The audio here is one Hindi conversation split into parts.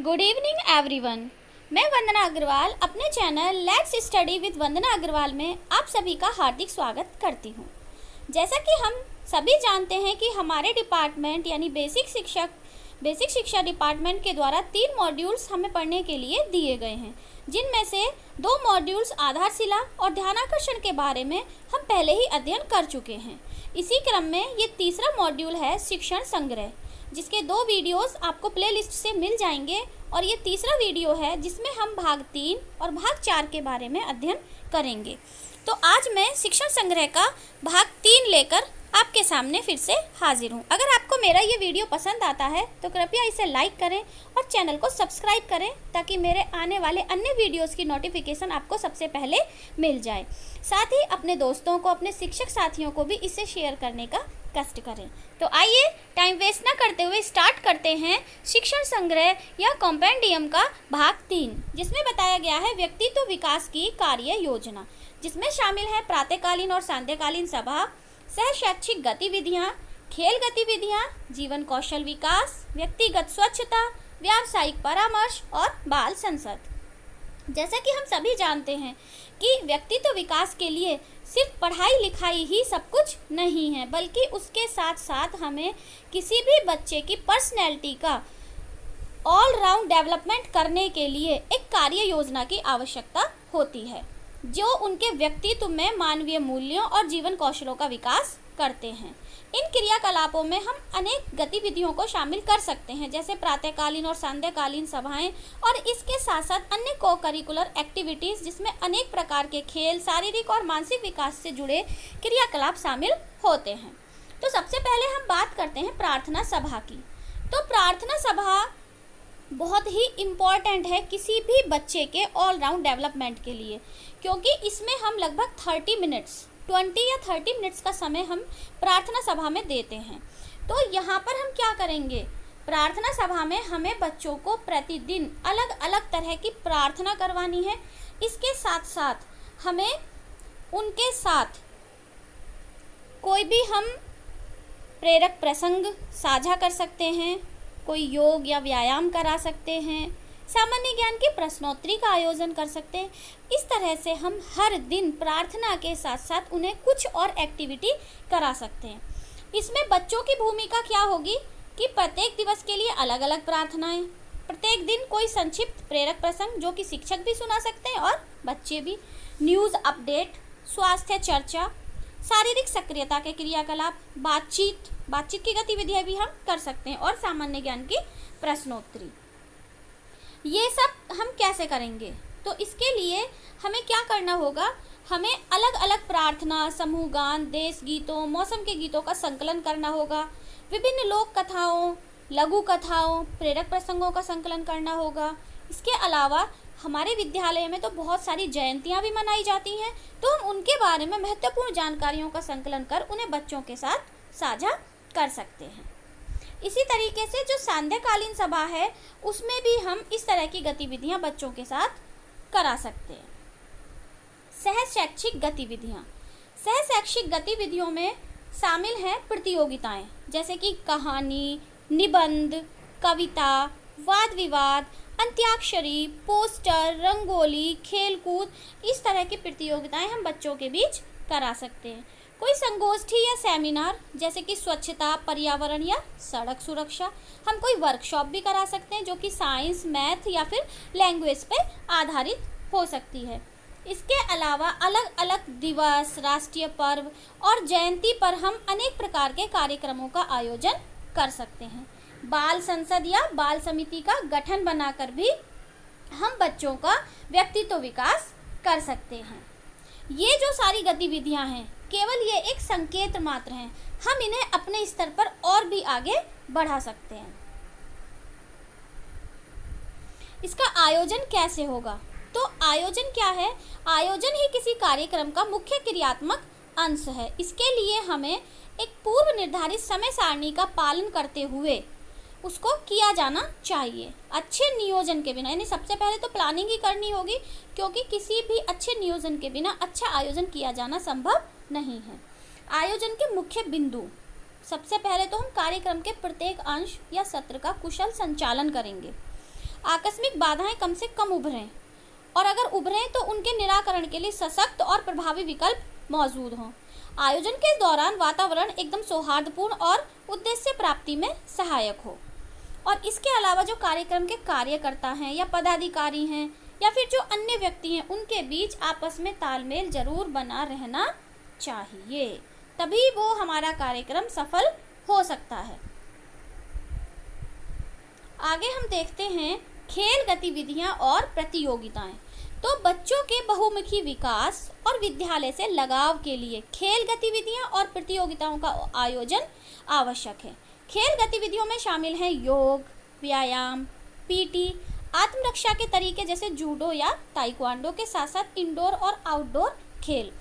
Good evening everyone. मैं वंदना अग्रवाल अपने चैनल लेट्स स्टडी विद वंदना अग्रवाल में आप सभी का हार्दिक स्वागत करती हूँ। जैसा कि हम सभी जानते हैं कि हमारे डिपार्टमेंट यानी बेसिक शिक्षा डिपार्टमेंट के द्वारा 3 मॉड्यूल्स हमें पढ़ने के लिए दिए गए हैं, जिनमें से 2 मॉड्यूल्स आधारशिला और ध्यानाकर्षण के बारे में हम पहले ही अध्ययन कर चुके हैं। इसी क्रम में ये तीसरा मॉड्यूल है शिक्षण संग्रह, जिसके 2 वीडियोस आपको प्लेलिस्ट से मिल जाएंगे और ये तीसरा वीडियो है जिसमें हम भाग 3 और भाग 4 के बारे में अध्ययन करेंगे। तो आज मैं शिक्षण संग्रह का भाग 3 लेकर आपके सामने फिर से हाजिर हूँ। अगर आपको मेरा ये वीडियो पसंद आता है तो कृपया इसे लाइक करें और चैनल को सब्सक्राइब करें ताकि मेरे आने वाले अन्य वीडियोस की नोटिफिकेशन आपको सबसे पहले मिल जाए। साथ ही अपने दोस्तों को, अपने शिक्षक साथियों को भी इसे शेयर करने का कष्ट करें। तो आइए टाइम वेस्ट ना करते हुए स्टार्ट करते हैं शिक्षण संग्रह या कॉम्पेंडियम का भाग 3, जिसमें बताया गया है व्यक्तित्व विकास की कार्य योजना, जिसमें शामिल है प्रातःकालीन और सांध्यकालीन सभा, सह शैक्षिक गतिविधियाँ, खेल गतिविधियाँ, जीवन कौशल विकास, व्यक्तिगत स्वच्छता, व्यावसायिक परामर्श और बाल संसद। जैसा कि हम सभी जानते हैं कि व्यक्तित्व विकास के लिए सिर्फ पढ़ाई लिखाई ही सब कुछ नहीं है, बल्कि उसके साथ साथ हमें किसी भी बच्चे की पर्सनैलिटी का ऑल राउंड डेवलपमेंट करने के लिए एक कार्य योजना की आवश्यकता होती है, जो उनके व्यक्तित्व में मानवीय मूल्यों और जीवन कौशलों का विकास करते हैं। इन क्रियाकलापों में हम अनेक गतिविधियों को शामिल कर सकते हैं, जैसे प्रातःकालीन और सांध्यकालीन सभाएं, और इसके साथ साथ अन्य को करिकुलर एक्टिविटीज़, जिसमें अनेक प्रकार के खेल, शारीरिक और मानसिक विकास से जुड़े क्रियाकलाप शामिल होते हैं। तो सबसे पहले हम बात करते हैं प्रार्थना सभा की। तो प्रार्थना सभा बहुत ही इम्पॉर्टेंट है किसी भी बच्चे के ऑल राउंड डेवलपमेंट के लिए, क्योंकि इसमें हम लगभग 20 या 30 मिनट्स का समय हम प्रार्थना सभा में देते हैं। तो यहाँ पर हम क्या करेंगे, प्रार्थना सभा में हमें बच्चों को प्रतिदिन अलग अलग तरह की प्रार्थना करवानी है। इसके साथ साथ हमें उनके साथ कोई भी हम प्रेरक प्रसंग साझा कर सकते हैं, कोई योग या व्यायाम करा सकते हैं, सामान्य ज्ञान की प्रश्नोत्तरी का आयोजन कर सकते हैं। इस तरह से हम हर दिन प्रार्थना के साथ साथ उन्हें कुछ और एक्टिविटी करा सकते हैं। इसमें बच्चों की भूमिका क्या होगी कि प्रत्येक दिवस के लिए अलग अलग प्रार्थनाएं, प्रत्येक दिन कोई संक्षिप्त प्रेरक प्रसंग जो कि शिक्षक भी सुना सकते हैं और बच्चे भी, न्यूज़ अपडेट, स्वास्थ्य चर्चा, शारीरिक सक्रियता के क्रियाकलाप, बातचीत की गतिविधियां भी हम कर सकते हैं, और सामान्य ज्ञान की प्रश्नोत्तरी। ये सब हम कैसे करेंगे? तो इसके लिए हमें क्या करना होगा, हमें अलग अलग प्रार्थना, समूह गान, देश गीतों, मौसम के गीतों का संकलन करना होगा, विभिन्न लोक कथाओं, लघु कथाओं, प्रेरक प्रसंगों का संकलन करना होगा। इसके अलावा हमारे विद्यालय में तो बहुत सारी जयंतियाँ भी मनाई जाती हैं, तो हम उनके बारे में महत्वपूर्ण जानकारियों का संकलन कर उन्हें बच्चों के साथ साझा कर सकते हैं। इसी तरीके से जो सांध्यकालीन सभा है उसमें भी हम इस तरह की गतिविधियां बच्चों के साथ करा सकते हैं। सह शैक्षिक गतिविधियों में शामिल हैं प्रतियोगिताएं, जैसे कि कहानी, निबंध, कविता, वाद विवाद, अंत्याक्षरी, पोस्टर, रंगोली, खेलकूद। इस तरह की प्रतियोगिताएं हम बच्चों के बीच करा सकते हैं। कोई संगोष्ठी या सेमिनार, जैसे कि स्वच्छता, पर्यावरण या सड़क सुरक्षा, हम कोई वर्कशॉप भी करा सकते हैं जो कि साइंस, मैथ या फिर लैंग्वेज पे आधारित हो सकती है। इसके अलावा अलग अलग दिवस, राष्ट्रीय पर्व और जयंती पर हम अनेक प्रकार के कार्यक्रमों का आयोजन कर सकते हैं। बाल संसद या बाल समिति का गठन बनाकर भी हम बच्चों का व्यक्तित्व विकास कर सकते हैं। ये जो सारी गतिविधियां हैं केवल ये एक संकेत मात्र हैं, हम इन्हें अपने स्तर पर और भी आगे बढ़ा सकते हैं। इसका आयोजन कैसे होगा? तो आयोजन क्या है? आयोजन ही किसी कार्यक्रम का मुख्य क्रियात्मक अंश है। इसके लिए हमें एक पूर्व निर्धारित समय सारणी का पालन करते हुए उसको किया जाना चाहिए। अच्छे नियोजन के बिना, यानी सबसे पहले तो प्लानिंग ही करनी होगी, क्योंकि किसी भी अच्छे नियोजन के बिना अच्छा आयोजन किया जाना संभव नहीं है। आयोजन के मुख्य बिंदु, सबसे पहले तो हम कार्यक्रम के प्रत्येक अंश या सत्र का कुशल संचालन करेंगे। आकस्मिक बाधाएं कम से कम उभरें, और अगर उभरें तो उनके निराकरण के लिए सशक्त और प्रभावी विकल्प मौजूद हों। आयोजन के दौरान वातावरण एकदम सौहार्दपूर्ण और उद्देश्य प्राप्ति में सहायक हो। और इसके अलावा जो कार्यक्रम के कार्यकर्ता हैं या पदाधिकारी हैं या फिर जो अन्य व्यक्ति हैं, उनके बीच आपस में तालमेल जरूर बना रहना चाहिए, तभी वो हमारा कार्यक्रम सफल हो सकता है। आगे हम देखते हैं खेल गतिविधियां और प्रतियोगिताएं। तो बच्चों के बहुमुखी विकास और विद्यालय से लगाव के लिए खेल गतिविधियां और प्रतियोगिताओं का आयोजन आवश्यक है। खेल गतिविधियों में शामिल हैं योग, व्यायाम, पीटी, आत्मरक्षा के तरीके जैसे जूडो या ताइक्वांडो के साथ साथ इंडोर और आउटडोर खेल।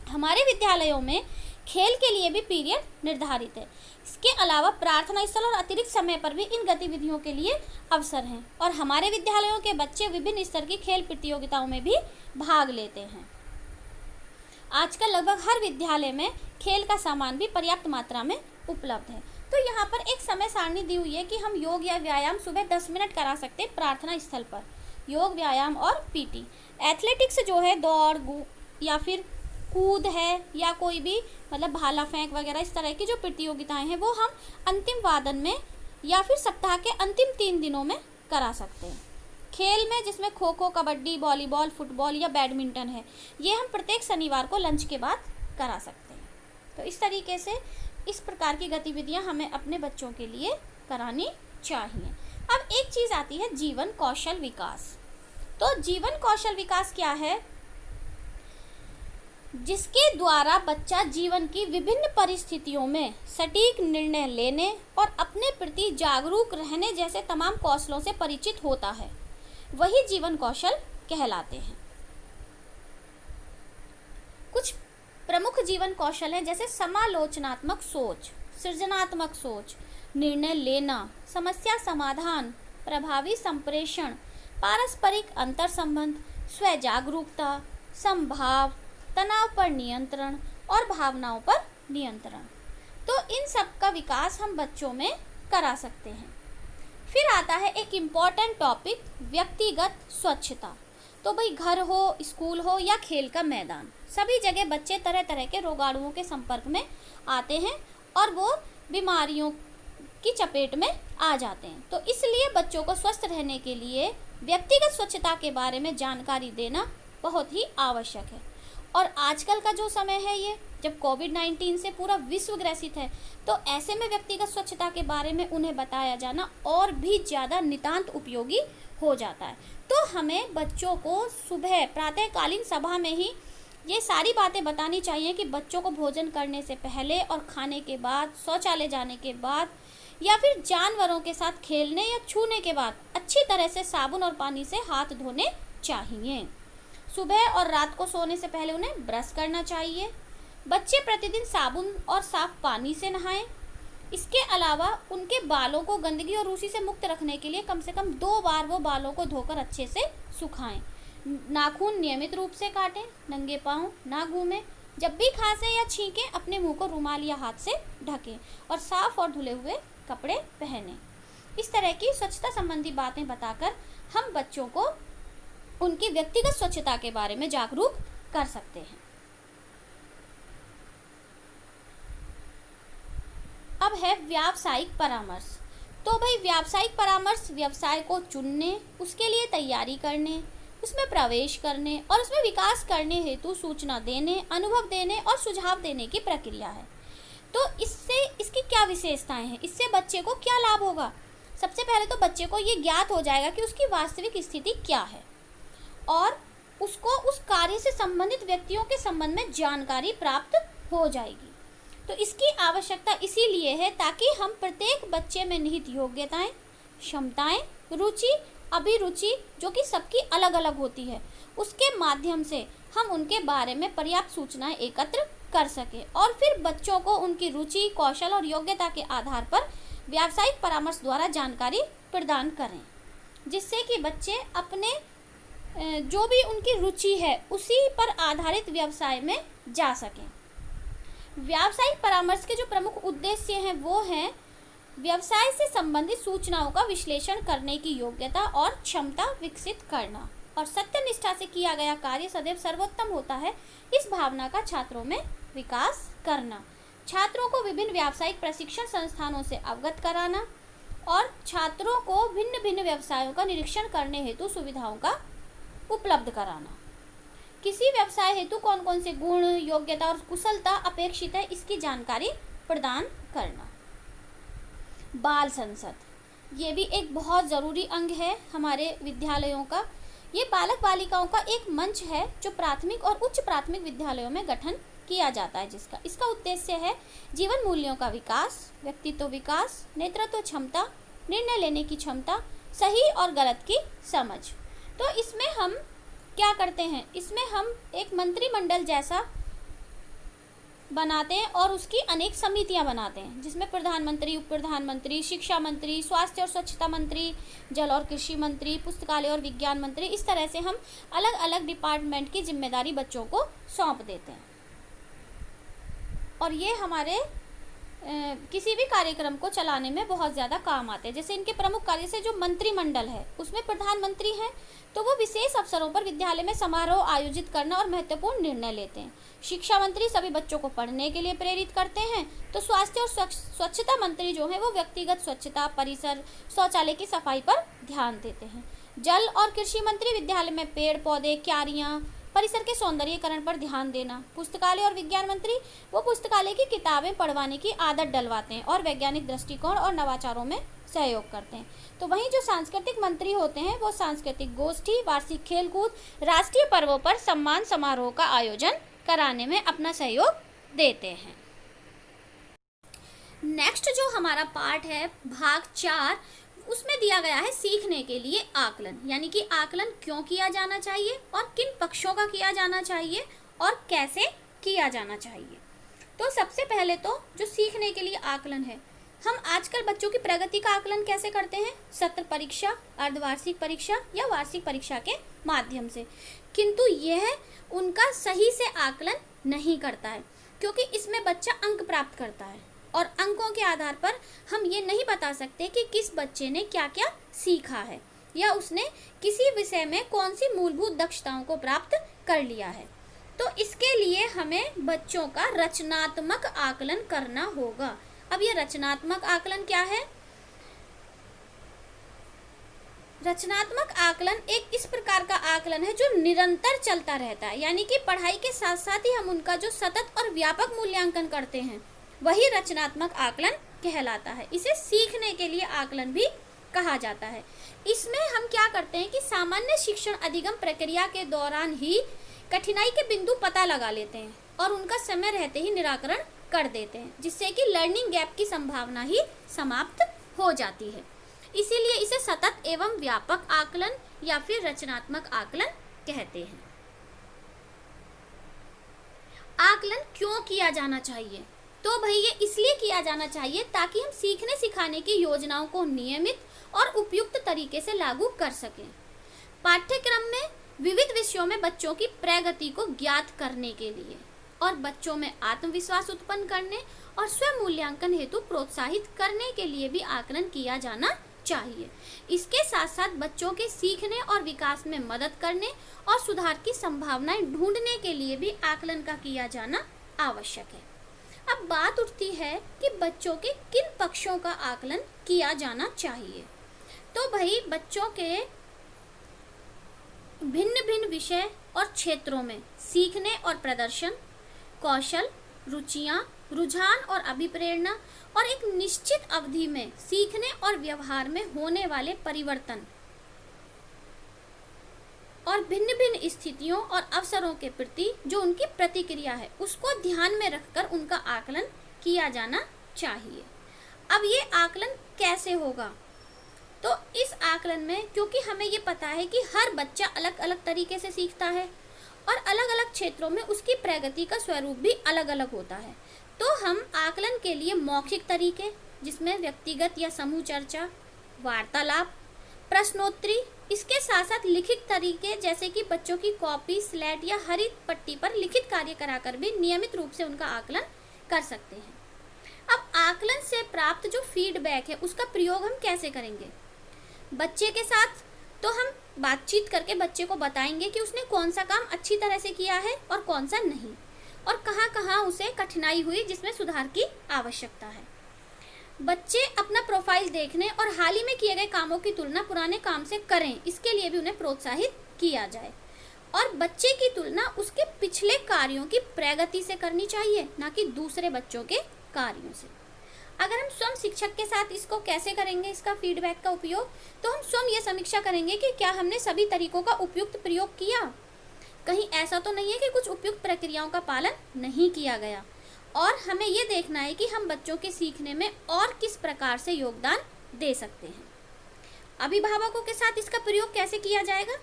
हमारे विद्यालयों में खेल के लिए भी पीरियड निर्धारित है। इसके अलावा प्रार्थना स्थल और अतिरिक्त समय पर भी इन गतिविधियों के लिए अवसर हैं, और हमारे विद्यालयों के बच्चे विभिन्न स्तर की खेल प्रतियोगिताओं में भी भाग लेते हैं। आजकल लगभग हर विद्यालय में खेल का सामान भी पर्याप्त मात्रा में उपलब्ध है। तो यहाँ पर एक समय सारणी दी हुई है कि हम योग या व्यायाम सुबह 10 मिनट करा सकते हैं प्रार्थना स्थल पर, योग, व्यायाम और पीटी। एथलेटिक्स जो है दौड़ या फिर कूद है या कोई भी मतलब भाला फेंक वगैरह इस तरह की जो प्रतियोगिताएं हैं वो हम अंतिम वादन में या फिर सप्ताह के अंतिम 3 दिनों में करा सकते हैं। खेल में जिसमें खो खो, कबड्डी, वॉलीबॉल, फुटबॉल या बैडमिंटन है, ये हम प्रत्येक शनिवार को लंच के बाद करा सकते हैं। तो इस तरीके से इस प्रकार की गतिविधियां हमें अपने बच्चों के लिए करानी चाहिए। अब एक चीज़ आती है जीवन कौशल विकास। तो जीवन कौशल विकास क्या है? जिसके द्वारा बच्चा जीवन की विभिन्न परिस्थितियों में सटीक निर्णय लेने और अपने प्रति जागरूक रहने जैसे तमाम कौशलों से परिचित होता है, वही जीवन कौशल कहलाते हैं। कुछ प्रमुख जीवन कौशल हैं जैसे समालोचनात्मक सोच, सृजनात्मक सोच, निर्णय लेना, समस्या समाधान, प्रभावी संप्रेषण, पारस्परिक अंतर संबंध, स्व जागरूकता, संभाव, तनाव पर नियंत्रण और भावनाओं पर नियंत्रण। तो इन सब का विकास हम बच्चों में करा सकते हैं। फिर आता है एक इम्पॉर्टेंट टॉपिक, व्यक्तिगत स्वच्छता। तो भाई घर हो, स्कूल हो या खेल का मैदान, सभी जगह बच्चे तरह तरह के रोगाणुओं के संपर्क में आते हैं और वो बीमारियों की चपेट में आ जाते हैं। तो इसलिए बच्चों को स्वस्थ रहने के लिए व्यक्तिगत स्वच्छता के बारे में जानकारी देना बहुत ही आवश्यक है। और आजकल का जो समय है, ये जब कोविड-19 से पूरा विश्व ग्रसित है, तो ऐसे में व्यक्तिगत स्वच्छता के बारे में उन्हें बताया जाना और भी ज़्यादा नितांत उपयोगी हो जाता है। तो हमें बच्चों को सुबह प्रातःकालीन सभा में ही ये सारी बातें बतानी चाहिए कि बच्चों को भोजन करने से पहले और खाने के बाद, शौचालय जाने के बाद या फिर जानवरों के साथ खेलने या छूने के बाद अच्छी तरह से साबुन और पानी से हाथ धोने चाहिए। सुबह और रात को सोने से पहले उन्हें ब्रश करना चाहिए। बच्चे प्रतिदिन साबुन और साफ पानी से नहाएं। इसके अलावा उनके बालों को गंदगी और रूसी से मुक्त रखने के लिए कम से कम 2 बार वो बालों को धोकर अच्छे से सुखाएं। नाखून नियमित रूप से काटें, नंगे पांव ना घूमें। जब भी खांसें या छींकें अपने मुंह को रुमाल या हाथ से ढकें और साफ और धुले हुए कपड़े पहनें। इस तरह की स्वच्छता संबंधी बातें बताकर हम बच्चों को उनकी व्यक्तिगत स्वच्छता के बारे में जागरूक कर सकते हैं। अब है व्यावसायिक परामर्श। तो भाई व्यावसायिक परामर्श व्यवसाय को चुनने, उसके लिए तैयारी करने, उसमें प्रवेश करने और उसमें विकास करने हेतु सूचना देने, अनुभव देने और सुझाव देने की प्रक्रिया है। तो इसकी क्या विशेषताएं हैं? इससे बच्चे को क्या लाभ होगा? सबसे पहले तो बच्चे को ये ज्ञात हो जाएगा कि उसकी वास्तविक स्थिति क्या है और उसको उस कार्य से संबंधित व्यक्तियों के संबंध में जानकारी प्राप्त हो जाएगी। तो इसकी आवश्यकता इसीलिए है ताकि हम प्रत्येक बच्चे में निहित योग्यताएं, क्षमताएं, रुचि, अभिरुचि जो कि सबकी अलग अलग होती है, उसके माध्यम से हम उनके बारे में पर्याप्त सूचनाएं एकत्र कर सकें और फिर बच्चों को उनकी रुचि, कौशल और योग्यता के आधार पर व्यावसायिक परामर्श द्वारा जानकारी प्रदान करें, जिससे कि बच्चे अपने जो भी उनकी रुचि है उसी पर आधारित व्यवसाय में जा सकें। व्यावसायिक परामर्श के जो प्रमुख उद्देश्य हैं वो हैं व्यवसाय से संबंधित सूचनाओं का विश्लेषण करने की योग्यता और क्षमता विकसित करना। और सत्यनिष्ठा से किया गया कार्य सदैव सर्वोत्तम होता है, इस भावना का छात्रों में विकास करना। छात्रों को विभिन्न व्यावसायिक प्रशिक्षण संस्थानों से अवगत कराना और छात्रों को भिन्न भिन्न व्यवसायों का निरीक्षण करने हेतु सुविधाओं का उपलब्ध कराना। किसी व्यवसाय हेतु कौन कौन से गुण, योग्यता और कुशलता अपेक्षित है, इसकी जानकारी प्रदान करना। बाल संसद, ये भी एक बहुत ज़रूरी अंग है हमारे विद्यालयों का। ये बालक बालिकाओं का एक मंच है जो प्राथमिक और उच्च प्राथमिक विद्यालयों में गठन किया जाता है, इसका उद्देश्य है जीवन मूल्यों का विकास, व्यक्तित्व विकास, नेतृत्व क्षमता, निर्णय लेने की क्षमता, सही और गलत की समझ। तो इसमें हम क्या करते हैं, इसमें हम एक मंत्रिमंडल जैसा बनाते हैं और उसकी अनेक समितियां बनाते हैं, जिसमें प्रधानमंत्री, उप प्रधानमंत्री, शिक्षा मंत्री, स्वास्थ्य और स्वच्छता मंत्री, जल और कृषि मंत्री, पुस्तकालय और विज्ञान मंत्री, इस तरह से हम अलग अलग डिपार्टमेंट की जिम्मेदारी बच्चों को सौंप देते हैं। और ये हमारे किसी भी कार्यक्रम को चलाने में बहुत ज़्यादा काम आते हैं। जैसे इनके प्रमुख कार्य से जो मंत्रिमंडल है उसमें प्रधानमंत्री हैं, तो वो विशेष अवसरों पर विद्यालय में समारोह आयोजित करना और महत्वपूर्ण निर्णय लेते हैं। शिक्षा मंत्री सभी बच्चों को पढ़ने के लिए प्रेरित करते हैं। तो स्वास्थ्य और स्वच्छता मंत्री जो है वो व्यक्तिगत स्वच्छता, परिसर, शौचालय की सफाई पर ध्यान देते हैं। जल और कृषि मंत्री विद्यालय में पेड़ पौधे, क्यारियाँ, परिसर के सौंदर्यीकरण पर ध्यान देना। पुस्तकालय और विज्ञान मंत्री वो पुस्तकालय की किताबें पढ़वाने की आदत डलवाते हैं और वैज्ञानिक दृष्टिकोण और नवाचारों में सहयोग करते हैं। तो वहीं जो सांस्कृतिक मंत्री होते हैं वो सांस्कृतिक गोष्ठी, वार्षिक खेलकूद, राष्ट्रीय पर्वों पर सम्मान समारोह का आयोजन कराने में अपना सहयोग देते हैं। नेक्स्ट जो हमारा पार्ट है भाग 4, उसमें दिया गया है सीखने के लिए आकलन, यानी कि आकलन क्यों किया जाना चाहिए और किन पक्षों का किया जाना चाहिए और कैसे किया जाना चाहिए। तो सबसे पहले तो जो सीखने के लिए आकलन है, हम आजकल बच्चों की प्रगति का आकलन कैसे करते हैं, सत्र परीक्षा, अर्धवार्षिक परीक्षा या वार्षिक परीक्षा के माध्यम से, किंतु यह उनका सही से आकलन नहीं करता है, क्योंकि इसमें बच्चा अंक प्राप्त करता है और अंकों के आधार पर हम ये नहीं बता सकते कि किस बच्चे ने क्या क्या सीखा है या उसने किसी विषय में कौन सी मूलभूत दक्षताओं को प्राप्त कर लिया है। तो इसके लिए हमें बच्चों का रचनात्मक आकलन करना होगा। अब ये रचनात्मक आकलन क्या है? रचनात्मक आकलन एक इस प्रकार का आकलन है जो निरंतर चलता रहता है, यानी कि पढ़ाई के साथ साथ ही हम उनका जो सतत और व्यापक मूल्यांकन करते हैं वही रचनात्मक आकलन कहलाता है। इसे सीखने के लिए आकलन भी कहा जाता है। इसमें हम क्या करते हैं कि सामान्य शिक्षण अधिगम प्रक्रिया के दौरान ही कठिनाई के बिंदु पता लगा लेते हैं और उनका समय रहते ही निराकरण कर देते हैं, जिससे कि लर्निंग गैप की संभावना ही समाप्त हो जाती है। इसीलिए इसे सतत एवं व्यापक आकलन या फिर रचनात्मक आकलन कहते हैं। आकलन क्यों किया जाना चाहिए? तो भाई ये इसलिए किया जाना चाहिए ताकि हम सीखने सिखाने की योजनाओं को नियमित और उपयुक्त तरीके से लागू कर सकें। पाठ्यक्रम में विविध विषयों में बच्चों की प्रगति को ज्ञात करने के लिए और बच्चों में आत्मविश्वास उत्पन्न करने और स्वयं मूल्यांकन हेतु प्रोत्साहित करने के लिए भी आकलन किया जाना चाहिए। इसके साथ साथ बच्चों के सीखने और विकास में मदद करने और सुधार की संभावनाएं ढूंढने के लिए भी आकलन का किया जाना आवश्यक है। अब बात उठती है कि बच्चों के किन पक्षों का आकलन किया जाना चाहिए। तो भाई बच्चों के भिन्न भिन्न विषय और क्षेत्रों में सीखने और प्रदर्शन, कौशल, रुचियां, रुझान और अभिप्रेरणा और एक निश्चित अवधि में सीखने और व्यवहार में होने वाले परिवर्तन और भिन्न भिन्न स्थितियों और अवसरों के प्रति जो उनकी प्रतिक्रिया है उसको ध्यान में रखकर उनका आकलन किया जाना चाहिए। अब ये आकलन कैसे होगा? तो इस आकलन में क्योंकि हमें ये पता है कि हर बच्चा अलग अलग तरीके से सीखता है और अलग अलग क्षेत्रों में उसकी प्रगति का स्वरूप भी अलग अलग होता है, तो हम आकलन के लिए मौखिक तरीके जिसमें व्यक्तिगत या समूह चर्चा, वार्तालाप, प्रश्नोत्तरी, इसके साथ साथ लिखित तरीके जैसे कि बच्चों की कॉपी, स्लेट या हरी पट्टी पर लिखित कार्य कराकर भी नियमित रूप से उनका आकलन कर सकते हैं। अब आकलन से प्राप्त जो फीडबैक है उसका प्रयोग हम कैसे करेंगे? बच्चे के साथ तो हम बातचीत करके बच्चे को बताएंगे कि उसने कौन सा काम अच्छी तरह से किया है और कौन सा नहीं, और कहाँ कहाँ उसे कठिनाई हुई जिसमें सुधार की आवश्यकता है। बच्चे अपना प्रोफाइल देखने और हाल ही में किए गए कामों की तुलना पुराने काम से करें, इसके लिए भी उन्हें प्रोत्साहित किया जाए। और बच्चे की तुलना उसके पिछले कार्यों की प्रगति से करनी चाहिए, ना कि दूसरे बच्चों के कार्यों से। अगर हम स्वयं शिक्षक के साथ इसको कैसे करेंगे, इसका फीडबैक का उपयोग, तो हम स्वयं ये समीक्षा करेंगे कि क्या हमने सभी तरीकों का उपयुक्त प्रयोग किया, कहीं ऐसा तो नहीं है कि कुछ उपयुक्त प्रक्रियाओं का पालन नहीं किया गया। और हमें ये देखना है कि हम बच्चों के सीखने में और किस प्रकार से योगदान दे सकते हैं। अभिभावकों के साथ इसका प्रयोग कैसे किया जाएगा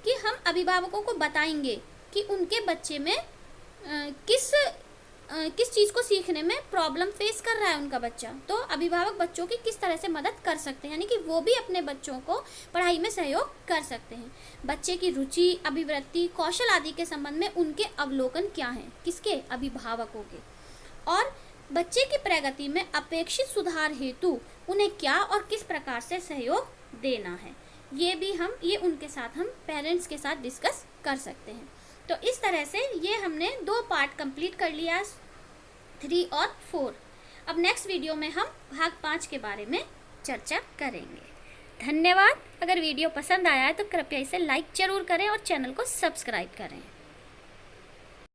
कि हम अभिभावकों को बताएंगे कि उनके बच्चे में किस चीज़ को सीखने में प्रॉब्लम फेस कर रहा है उनका बच्चा, तो अभिभावक बच्चों की किस तरह से मदद कर सकते हैं, यानी कि वो भी अपने बच्चों को पढ़ाई में सहयोग कर सकते हैं। बच्चे की रुचि, अभिवृत्ति, कौशल आदि के संबंध में उनके अवलोकन क्या हैं, किसके? अभिभावकों के। और बच्चे की प्रगति में अपेक्षित सुधार हेतु उन्हें क्या और किस प्रकार से सहयोग देना है, ये उनके साथ हम पेरेंट्स के साथ डिस्कस कर सकते हैं। तो इस तरह से ये हमने 2 पार्ट कंप्लीट कर लिया, 3 और 4। अब नेक्स्ट वीडियो में हम भाग 5 के बारे में चर्चा करेंगे। धन्यवाद। अगर वीडियो पसंद आया है तो कृपया इसे लाइक जरूर करें और चैनल को सब्सक्राइब करें।